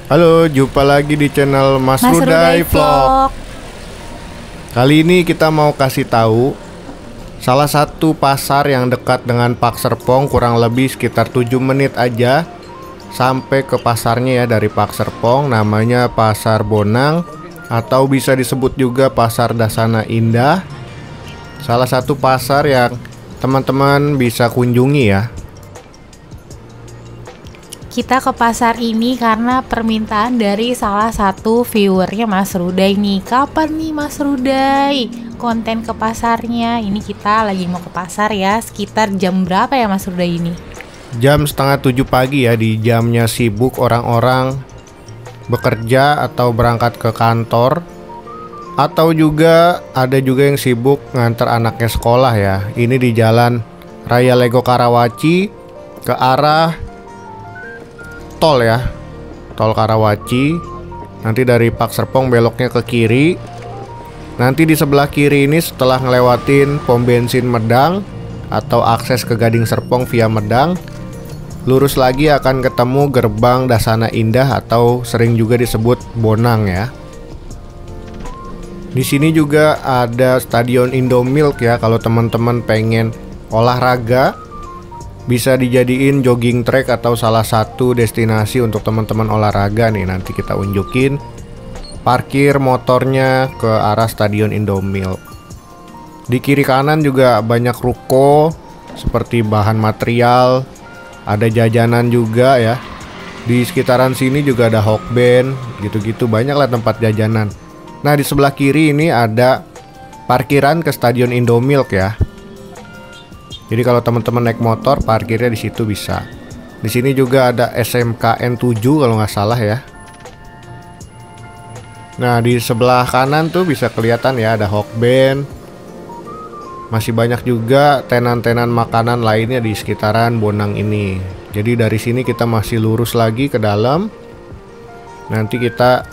Halo, jumpa lagi di channel Mas Mas Rudai Rudai Vlog. Vlog. Kali ini kita mau kasih tahu salah satu pasar yang dekat dengan Pak Serpong, kurang lebih sekitar 7 menit aja sampai ke pasarnya ya dari Pak Serpong. Namanya Pasar Bonang atau bisa disebut juga Pasar Dasana Indah. Salah satu pasar yang teman-teman bisa kunjungi ya. Kita ke pasar ini karena permintaan dari salah satu viewernya Mas Rudai nih. Kapan nih Mas Rudai konten ke pasarnya? Ini kita lagi mau ke pasar ya. Sekitar jam berapa ya Mas Rudai ini? Jam setengah 7 pagi ya, di jamnya sibuk orang-orang bekerja atau berangkat ke kantor. Atau juga ada juga yang sibuk nganter anaknya sekolah ya. Ini di Jalan Raya Lego Karawaci ke arah tol ya, tol Karawaci. Nanti dari Pak Serpong beloknya ke kiri. Nanti di sebelah kiri ini setelah ngelewatin pom bensin Medang atau akses ke Gading Serpong via Medang, lurus lagi akan ketemu gerbang Dasana Indah atau sering juga disebut Bonang ya. Di sini juga ada Stadion Indomilk ya, kalau teman-teman pengen olahraga bisa dijadiin jogging track atau salah satu destinasi untuk teman-teman olahraga nih. Nanti kita unjukin parkir motornya ke arah Stadion Indomilk. Di kiri kanan juga banyak ruko seperti bahan material, ada jajanan juga ya. Di sekitaran sini juga ada Hokben, gitu-gitu, banyak lah tempat jajanan. Nah, di sebelah kiri ini ada parkiran ke Stadion Indomilk ya. Jadi kalau teman-teman naik motor, parkirnya di situ bisa. Di sini juga ada SMKN 7 kalau nggak salah ya. Nah, di sebelah kanan tuh bisa kelihatan ya ada Hokben. Masih banyak juga tenan-tenan makanan lainnya di sekitaran Bonang ini. Jadi dari sini kita masih lurus lagi ke dalam. Nanti kita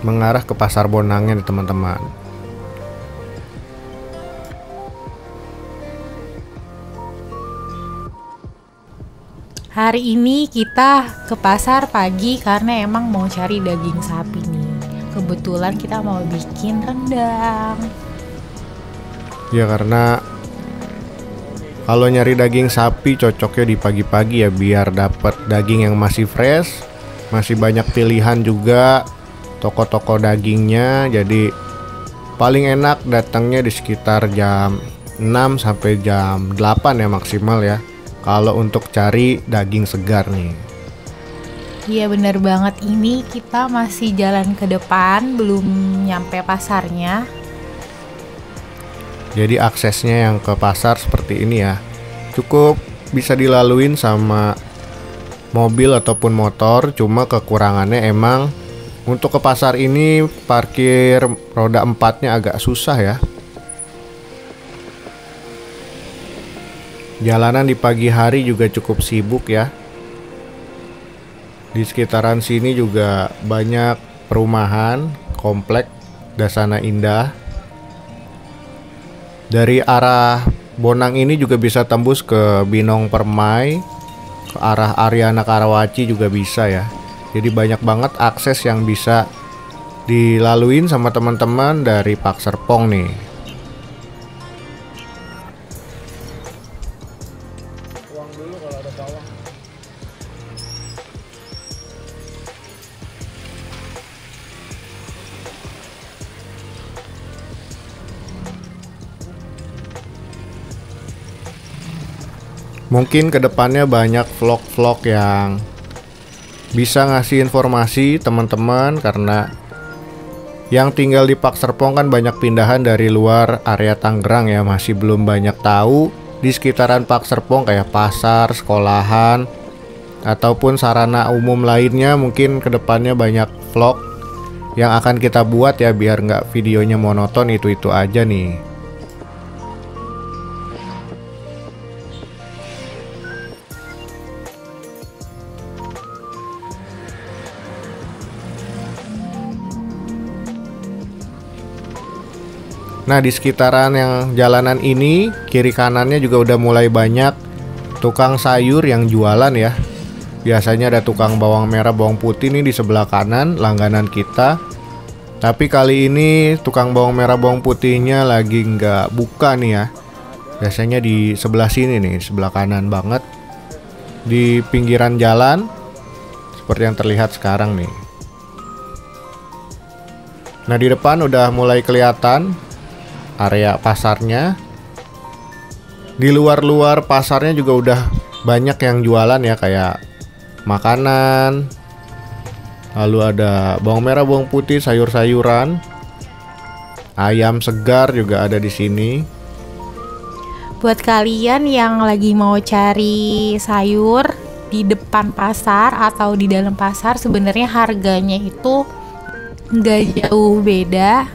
mengarah ke Pasar Bonangnya nih teman-teman. Hari ini kita ke pasar pagi karena emang mau cari daging sapi nih. Kebetulan kita mau bikin rendang. Ya, karena kalau nyari daging sapi cocoknya di pagi-pagi ya, biar dapat daging yang masih fresh. Masih banyak pilihan juga toko-toko dagingnya. Jadi paling enak datangnya di sekitar jam 6 sampai jam 8 ya maksimal ya, kalau untuk cari daging segar nih. Iya bener banget, ini kita masih jalan ke depan, belum nyampe pasarnya. Jadi aksesnya yang ke pasar seperti ini ya, cukup bisa dilaluin sama mobil ataupun motor. Cuma kekurangannya emang untuk ke pasar ini parkir roda 4-nya agak susah ya. Jalanan di pagi hari juga cukup sibuk ya. Di sekitaran sini juga banyak perumahan, komplek Dasana Indah. Dari arah Bonang ini juga bisa tembus ke Binong Permai, ke arah Ariana Karawaci juga bisa ya. Jadi banyak banget akses yang bisa dilaluin sama teman-teman dari Pak Serpong nih. Mungkin kedepannya banyak vlog-vlog yang bisa ngasih informasi teman-teman, karena yang tinggal di Pak Serpong kan banyak pindahan dari luar area Tangerang ya, masih belum banyak tahu di sekitaran Pak Serpong kayak pasar, sekolahan, ataupun sarana umum lainnya. Mungkin kedepannya banyak vlog yang akan kita buat ya, biar nggak videonya monoton itu-itu aja nih. Nah, di sekitaran yang jalanan ini, kiri kanannya juga udah mulai banyak tukang sayur yang jualan ya. Biasanya ada tukang bawang merah, bawang putih nih di sebelah kanan, langganan kita. Tapi kali ini tukang bawang merah, bawang putihnya lagi nggak buka nih ya. Biasanya di sebelah sini nih, sebelah kanan banget. Di pinggiran jalan, seperti yang terlihat sekarang nih. Nah, di depan udah mulai kelihatan area pasarnya. Di luar-luar pasarnya juga udah banyak yang jualan ya, kayak makanan, lalu ada bawang merah, bawang putih, sayur-sayuran, ayam segar juga ada di sini. Buat kalian yang lagi mau cari sayur di depan pasar atau di dalam pasar, sebenarnya harganya itu nggak jauh beda.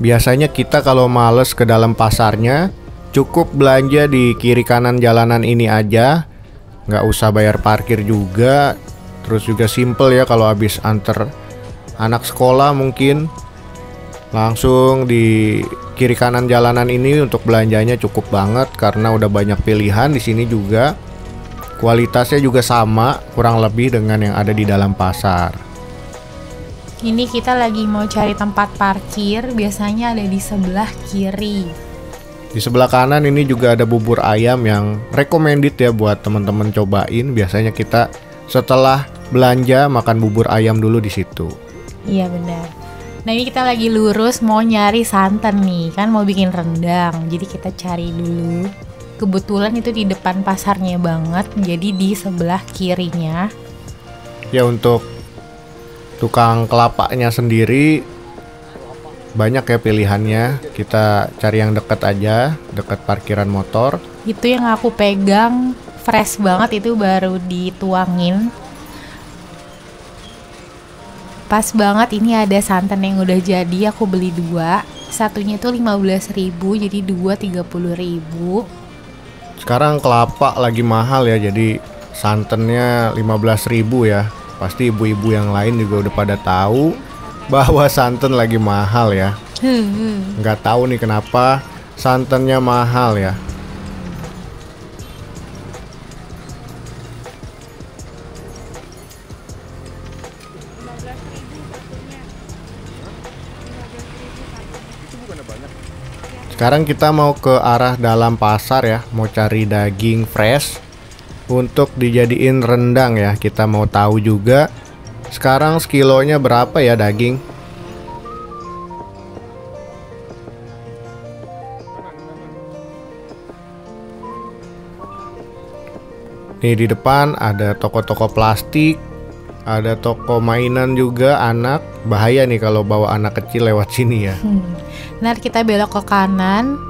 Biasanya kita kalau males ke dalam pasarnya, cukup belanja di kiri kanan jalanan ini aja. Nggak usah bayar parkir juga. Terus juga simple ya, kalau habis anter anak sekolah mungkin langsung di kiri kanan jalanan ini untuk belanjanya cukup banget. Karena udah banyak pilihan di sini juga. Kualitasnya juga sama kurang lebih dengan yang ada di dalam pasar. Ini kita lagi mau cari tempat parkir, biasanya ada di sebelah kiri. Di sebelah kanan ini juga ada bubur ayam yang recommended ya buat teman-teman cobain. Biasanya kita setelah belanja makan bubur ayam dulu di situ. Iya benar. Nah, ini kita lagi lurus mau nyari santan nih, kan mau bikin rendang. Jadi kita cari dulu. Kebetulan itu di depan pasarnya banget, jadi di sebelah kirinya. Ya, untuk tukang kelapanya sendiri banyak ya pilihannya. Kita cari yang dekat aja, dekat parkiran motor. Itu yang aku pegang fresh banget, itu baru dituangin. Pas banget, ini ada santan yang udah jadi, aku beli 2. Satunya itu 15.000, jadi 2 30.000. Sekarang kelapa lagi mahal ya, jadi santannya 15.000 ya. Pasti ibu-ibu yang lain juga udah pada tahu bahwa santan lagi mahal ya. Nggak tahu nih kenapa santannya mahal ya. Sekarang kita mau ke arah dalam pasar ya, mau cari daging fresh untuk dijadiin rendang ya. Kita mau tahu juga sekarang sekilonya berapa ya daging. Nih di depan ada toko-toko plastik, ada toko mainan juga anak. Bahaya nih kalau bawa anak kecil lewat sini ya. Nah, kita belok ke kanan.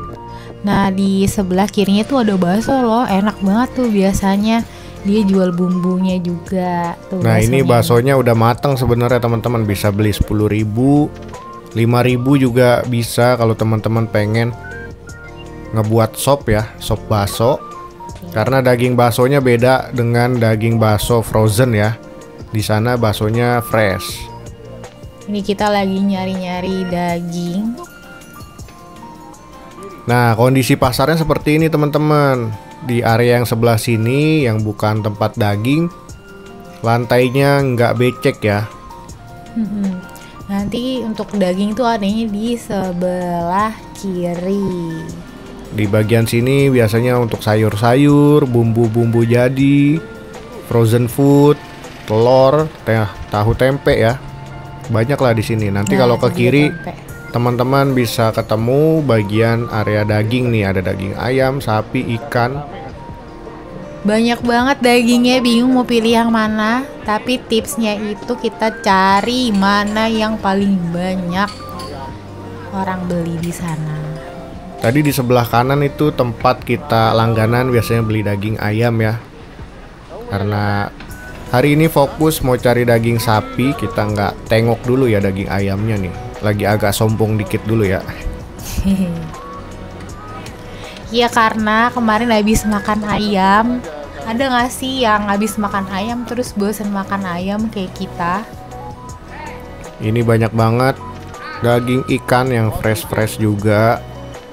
Nah, di sebelah kirinya tuh ada bakso loh, enak banget tuh biasanya. Dia jual bumbunya juga tuh. Nah, ini baksonya udah matang sebenarnya teman-teman, bisa beli 10.000, 5.000 juga bisa kalau teman-teman pengen ngebuat sop ya, sop bakso. Karena daging baksonya beda dengan daging bakso frozen ya. Di sana baksonya fresh. Ini kita lagi nyari-nyari daging. Nah, kondisi pasarnya seperti ini teman-teman. Di area yang sebelah sini yang bukan tempat daging, lantainya nggak becek ya. Nanti untuk daging tuh adanya di sebelah kiri. Di bagian sini biasanya untuk sayur-sayur, bumbu-bumbu jadi, frozen food, telur, tahu tempe ya. Banyak lah di sini. Nanti kalau ke kiri teman-teman bisa ketemu bagian area daging nih, ada daging ayam, sapi, ikan. Banyak banget dagingnya, bingung mau pilih yang mana. Tapi tipsnya itu kita cari mana yang paling banyak orang beli di sana. Tadi di sebelah kanan itu tempat kita langganan biasanya beli daging ayam ya. Karena hari ini fokus mau cari daging sapi, kita nggak tengok dulu ya daging ayamnya nih. Lagi agak sombong dikit dulu ya. Iya, karena kemarin habis makan ayam. Ada gak sih yang habis makan ayam terus bosen makan ayam kayak kita? Ini banyak banget daging ikan yang fresh-fresh juga.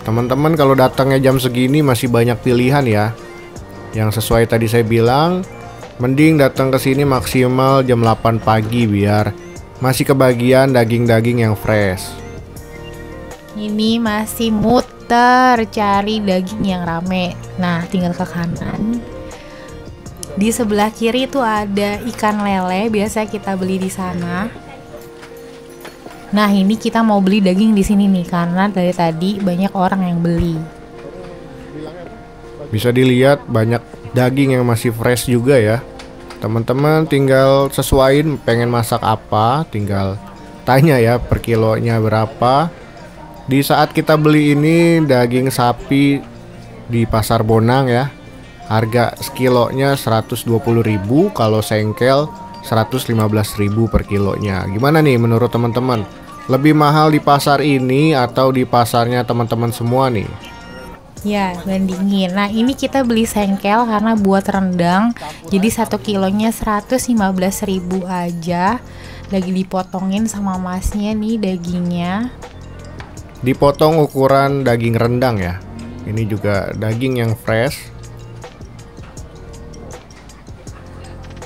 Teman-teman kalau datangnya jam segini masih banyak pilihan ya. Yang sesuai tadi saya bilang, mending datang ke sini maksimal jam 8 pagi biar masih kebagian daging-daging yang fresh. Ini masih muter cari daging yang rame. Nah, tinggal ke kanan. Di sebelah kiri itu ada ikan lele, biasa kita beli di sana. Nah, ini kita mau beli daging di sini nih karena dari tadi banyak orang yang beli. Bisa dilihat banyak daging yang masih fresh juga ya. Teman-teman tinggal sesuaiin pengen masak apa, tinggal tanya ya per kilonya berapa. Di saat kita beli ini daging sapi di Pasar Bonang ya, harga sekilonya 120.000, kalau sengkel 115.000 per kilonya. Gimana nih menurut teman-teman? Lebih mahal di pasar ini atau di pasarnya teman-teman semua nih? Ya, bandingin. Nah, ini kita beli sengkel karena buat rendang. Jadi 1 kilonya 115.000 aja. Lagi dipotongin sama masnya nih dagingnya. Dipotong ukuran daging rendang ya. Ini juga daging yang fresh.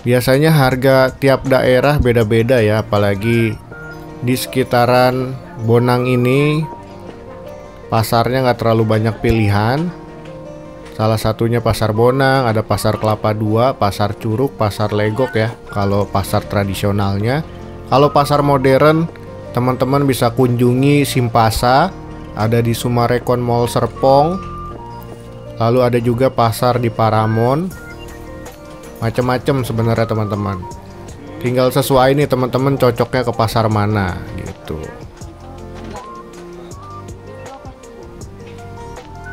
Biasanya harga tiap daerah beda-beda ya, apalagi di sekitaran Bonang ini pasarnya nggak terlalu banyak pilihan. Salah satunya Pasar Bonang, ada Pasar Kelapa II, Pasar Curug, Pasar Legok ya, kalau pasar tradisionalnya. Kalau pasar modern, teman-teman bisa kunjungi Simpasa, ada di Sumarekon Mall Serpong. Lalu ada juga pasar di Paramon. Macam-macam sebenarnya teman-teman. Tinggal sesuai nih teman-teman cocoknya ke pasar mana gitu.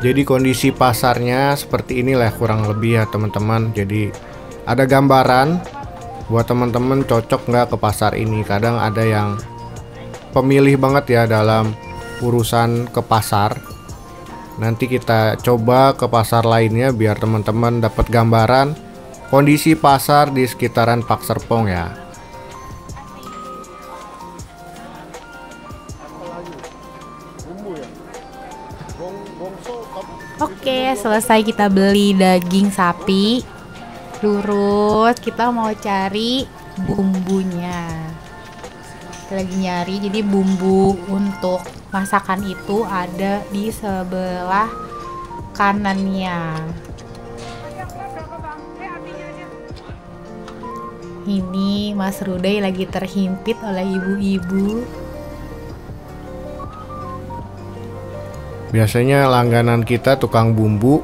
Jadi kondisi pasarnya seperti inilah kurang lebih ya teman-teman. Jadi ada gambaran buat teman-teman cocok nggak ke pasar ini. Kadang ada yang pemilih banget ya dalam urusan ke pasar. Nanti kita coba ke pasar lainnya biar teman-teman dapat gambaran kondisi pasar di sekitaran Pak Serpong ya. Oke, selesai kita beli daging sapi. Lurus, kita mau cari bumbunya. Kita lagi nyari, jadi bumbu untuk masakan itu ada di sebelah kanannya. Ini Mas Ruday lagi terhimpit oleh ibu-ibu. Biasanya langganan kita tukang bumbu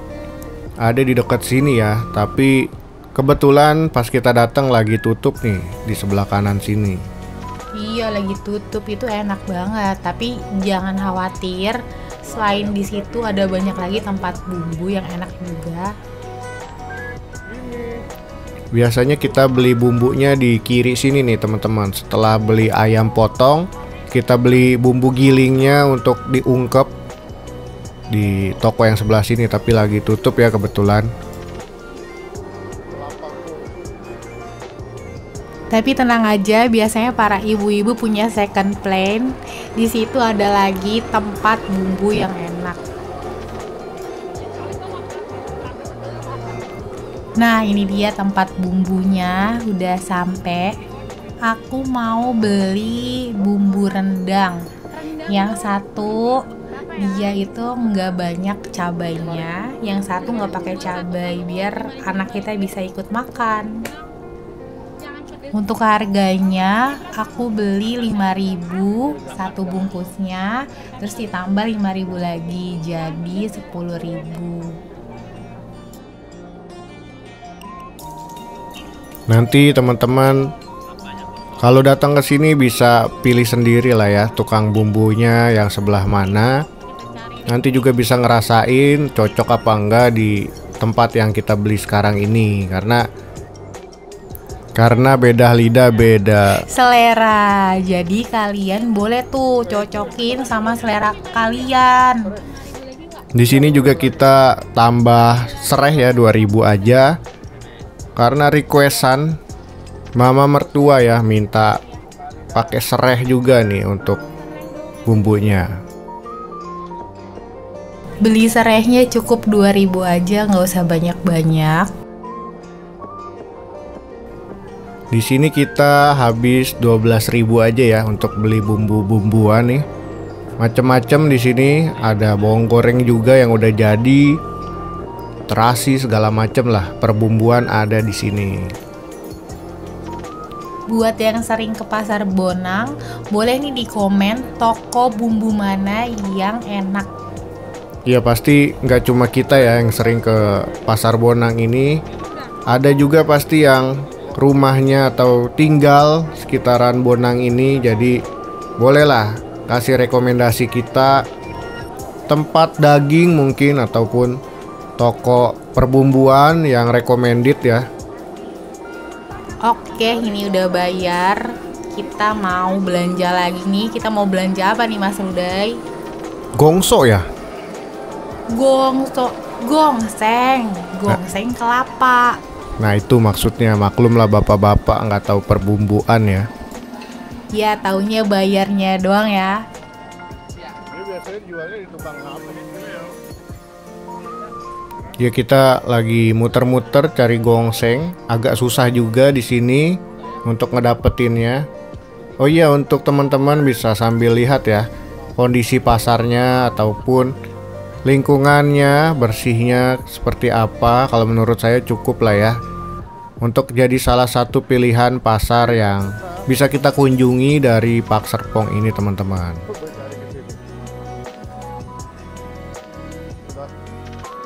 ada di dekat sini ya, tapi kebetulan pas kita datang lagi tutup nih di sebelah kanan sini. Iya, lagi tutup, itu enak banget. Tapi jangan khawatir, selain di situ ada banyak lagi tempat bumbu yang enak juga. Biasanya kita beli bumbunya di kiri sini nih teman-teman. Setelah beli ayam potong, kita beli bumbu gilingnya untuk diungkep di toko yang sebelah sini, tapi lagi tutup ya kebetulan. Tapi tenang aja, biasanya para ibu-ibu punya second plan. Di situ ada lagi tempat bumbu yang enak. Nah, ini dia tempat bumbunya, udah sampai. Aku mau beli bumbu rendang. Yang satu dia itu nggak banyak cabainya, yang satu nggak pakai cabai biar anak kita bisa ikut makan. Untuk harganya aku beli 5.000 satu bungkusnya, terus ditambah 5.000 lagi jadi 10.000. Nanti teman-teman kalau datang ke sini bisa pilih sendiri lah ya tukang bumbunya yang sebelah mana. Nanti juga bisa ngerasain cocok apa enggak di tempat yang kita beli sekarang ini, karena beda lidah, beda selera. Jadi kalian boleh tuh cocokin sama selera kalian. Di sini juga kita tambah sereh ya 2.000 aja. Karena requestan mama mertua ya minta pakai sereh juga nih untuk bumbunya. Beli serehnya cukup 2.000 aja, nggak usah banyak-banyak. Di sini kita habis 12.000 aja ya untuk beli bumbu-bumbuan nih. Macem-macem di sini, ada bawang goreng juga yang udah jadi, terasi segala macem lah, perbumbuan ada di sini. Buat yang sering ke Pasar Bonang, boleh nih di komen toko bumbu mana yang enak. Ya pasti nggak cuma kita ya yang sering ke Pasar Bonang ini. Ada juga pasti yang rumahnya atau tinggal sekitaran Bonang ini. Jadi bolehlah kasih rekomendasi kita tempat daging mungkin ataupun toko perbumbuan yang recommended ya. Oke, ini udah bayar. Kita mau belanja lagi nih. Kita mau belanja apa nih Mas Ruday? Gongso ya? Gongseng kelapa. Nah itu maksudnya, maklum lah bapak-bapak nggak tahu perbumbuan ya. Ya taunya bayarnya doang ya. Ini biasanya jualnya di tukang apa gitu ya? Ya kita lagi muter-muter cari gongseng, agak susah juga di sini untuk ngedapetinnya. Oh iya, untuk teman-teman bisa sambil lihat ya kondisi pasarnya ataupun lingkungannya, bersihnya seperti apa. Kalau menurut saya cukup lah ya untuk jadi salah satu pilihan pasar yang bisa kita kunjungi dari Park Serpong ini teman-teman.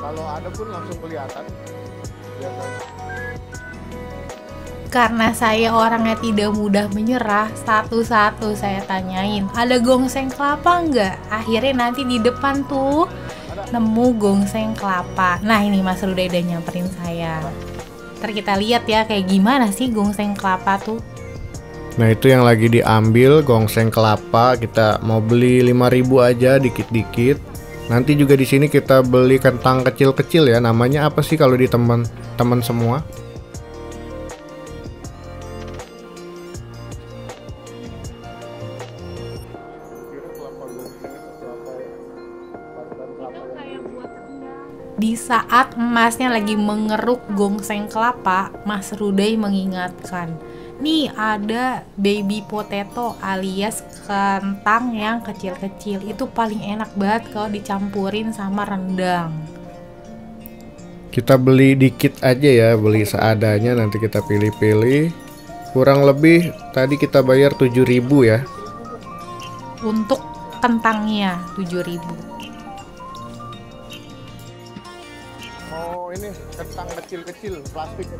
Kalau ada pun langsung kelihatan biasanya. Karena saya orangnya tidak mudah menyerah, satu-satu saya tanyain, ada gongseng kelapa nggak? Akhirnya nanti di depan tuh nemu gongseng kelapa. Nah ini Mas Ruday udah nyamperin saya. Ntar kita lihat ya kayak gimana sih gongseng kelapa tuh. Nah itu yang lagi diambil gongseng kelapa. Kita mau beli 5.000 aja dikit-dikit. Nanti juga di sini kita beli kentang kecil-kecil ya. Namanya apa sih kalau di teman-teman semua? Di saat emasnya lagi mengeruk gongseng kelapa, Mas Ruday mengingatkan, nih ada baby potato alias kentang yang kecil-kecil. Itu paling enak banget kalau dicampurin sama rendang. Kita beli dikit aja ya, beli seadanya, nanti kita pilih-pilih. Kurang lebih tadi kita bayar 7.000 ya. Untuk kentangnya 7.000. Oh ini kentang kecil-kecil plastik.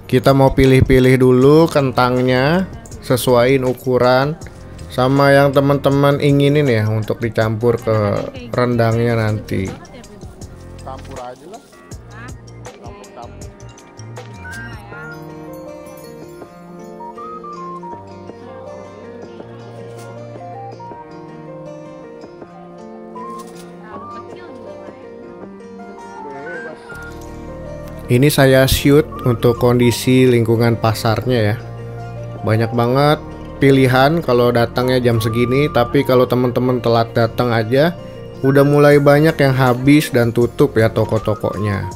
Kita mau pilih-pilih dulu kentangnya, sesuaiin ukuran sama yang teman-teman inginin ya untuk dicampur ke rendangnya nanti. Campur aja lah. Campur-campur. Ini saya shoot untuk kondisi lingkungan pasarnya ya. Banyak banget pilihan kalau datangnya jam segini, tapi kalau teman-teman telat datang aja udah mulai banyak yang habis dan tutup ya toko-tokonya.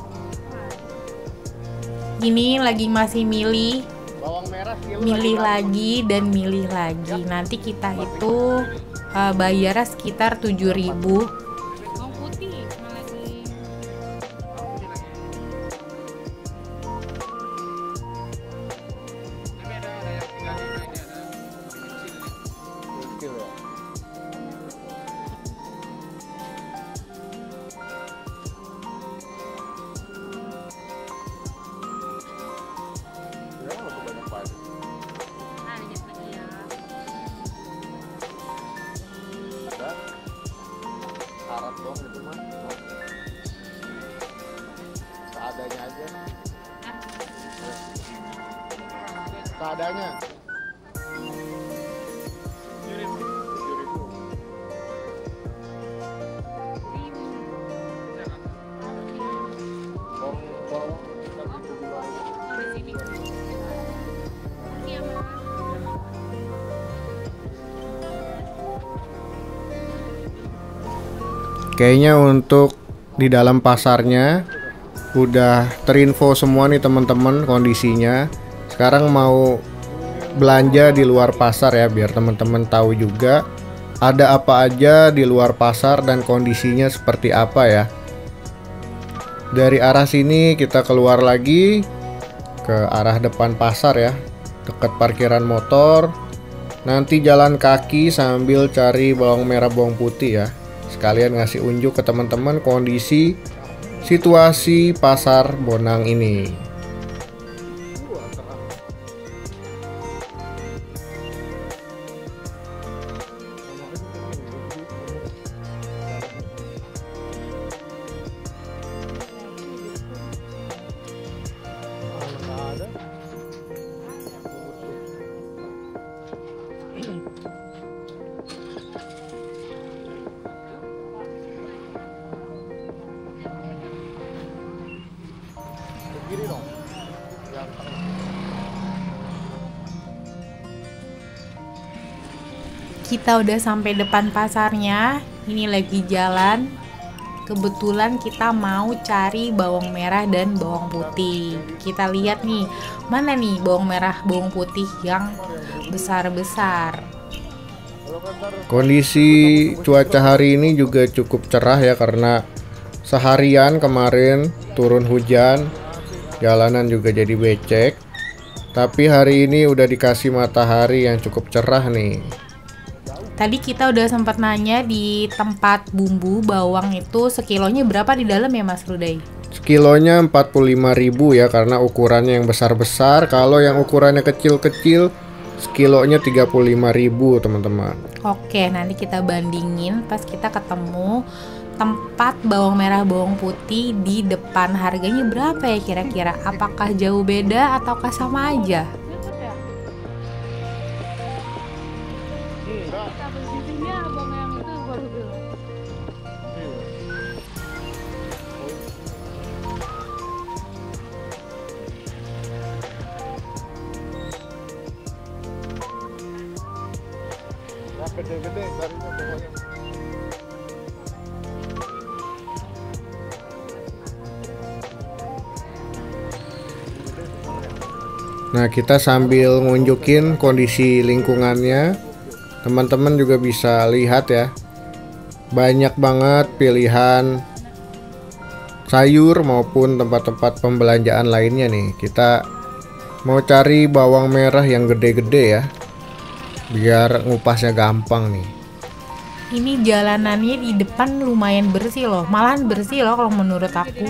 Ini lagi masih milih, Bawang merah milih lagi dan milih lagi. Nanti kita itu bayarnya sekitar 7.000. Syarat dong itu mah. Seadanya aja. Seadanya. 7.000. Kayaknya untuk di dalam pasarnya. Udah terinfo semua nih teman-teman kondisinya. Sekarang mau belanja di luar pasar ya, biar teman-teman tahu juga ada apa aja di luar pasar dan kondisinya seperti apa ya. Dari arah sini kita keluar lagi ke arah depan pasar ya, dekat parkiran motor. Nanti jalan kaki sambil cari bawang merah bawang putih ya. Sekalian ngasih unjuk ke teman-teman kondisi situasi pasar Bonang ini. Kita udah sampai depan pasarnya. Ini lagi jalan. Kebetulan kita mau cari bawang merah dan bawang putih. Kita lihat nih, mana nih bawang merah, bawang putih yang besar-besar. Kondisi cuaca hari ini juga cukup cerah ya, karena seharian kemarin turun hujan, jalanan juga jadi becek. Tapi hari ini udah dikasih matahari yang cukup cerah nih. Tadi kita udah sempat nanya di tempat bumbu bawang itu sekilonya berapa di dalam ya Mas Ruday? Sekilonya 45.000 ya, karena ukurannya yang besar-besar. Kalau yang ukurannya kecil-kecil sekilonya 35.000 teman-teman. Oke, nanti kita bandingin pas kita ketemu tempat bawang merah bawang putih di depan. Harganya berapa ya kira-kira? Apakah jauh beda ataukah sama aja? Gede-gede carinya pokoknya. Nah, kita sambil ngunjukin kondisi lingkungannya, teman-teman juga bisa lihat ya, banyak banget pilihan sayur maupun tempat-tempat pembelanjaan lainnya nih. Kita mau cari bawang merah yang gede-gede ya, biar ngupasnya gampang nih. Ini jalanannya di depan lumayan bersih loh, malahan bersih loh kalau menurut aku.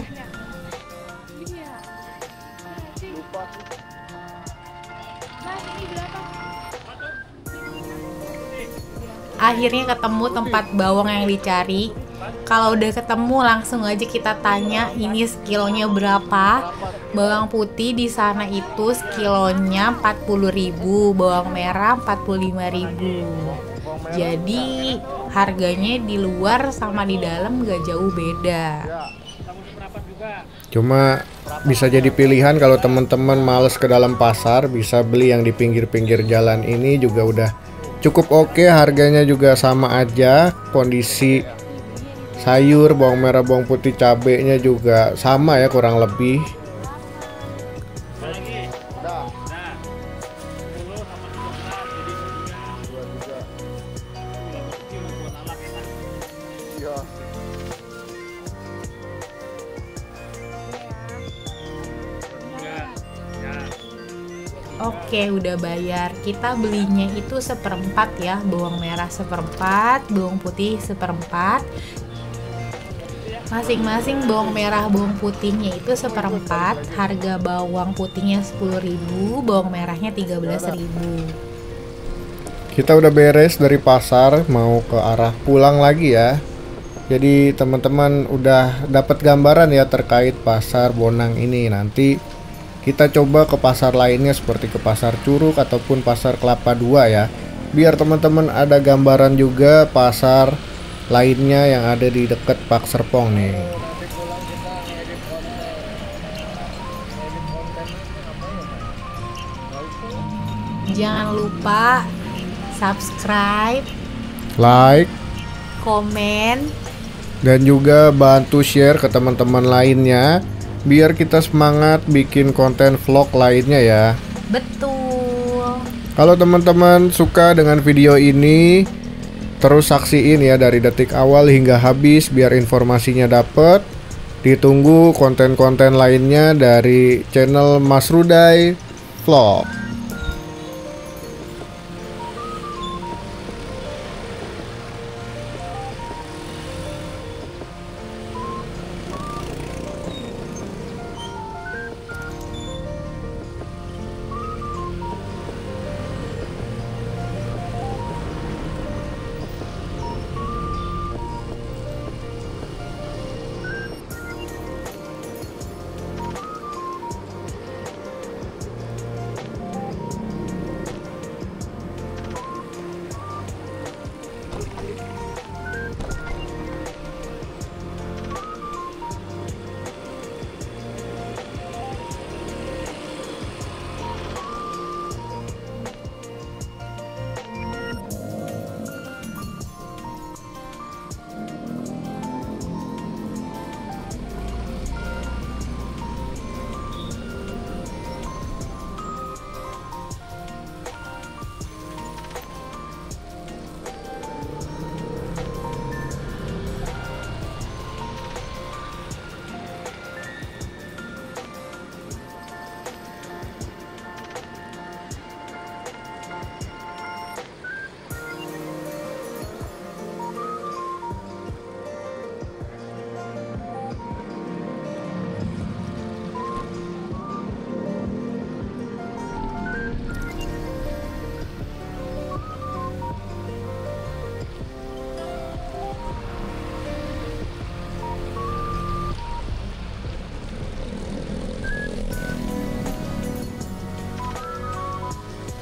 Akhirnya ketemu tempat bawang yang dicari. Kalau udah ketemu langsung aja kita tanya ini sekilonya berapa. Bawang putih di sana itu sekilonya 40.000, bawang merah 45.000. Jadi harganya di luar sama di dalam gak jauh beda. Cuma bisa jadi pilihan kalau teman-teman males ke dalam pasar, bisa beli yang di pinggir-pinggir jalan ini juga udah cukup oke. Harganya juga sama aja. Kondisi sayur, bawang merah, bawang putih, cabenya juga sama ya kurang lebih. Oke, udah bayar. Kita belinya itu seperempat ya, bawang merah seperempat, bawang putih seperempat. Masing-masing bawang merah bawang putihnya itu seperempat. Harga bawang putihnya 10.000, bawang merahnya 13.000. Kita udah beres dari pasar, mau ke arah pulang lagi ya. Jadi teman-teman udah dapat gambaran ya terkait pasar Bonang ini. Nanti kita coba ke pasar lainnya seperti ke pasar Curug ataupun pasar Kelapa II ya, biar teman-teman ada gambaran juga pasar lainnya yang ada di dekat Pak Serpong nih. Jangan lupa subscribe, Like, komen, Dan juga bantu share ke teman-teman lainnya biar kita semangat bikin konten vlog lainnya ya. Betul. Kalau teman-teman suka dengan video ini, terus saksiin ya dari detik awal hingga habis biar informasinya dapet. Ditunggu konten-konten lainnya dari channel Mas Ruday Vlog.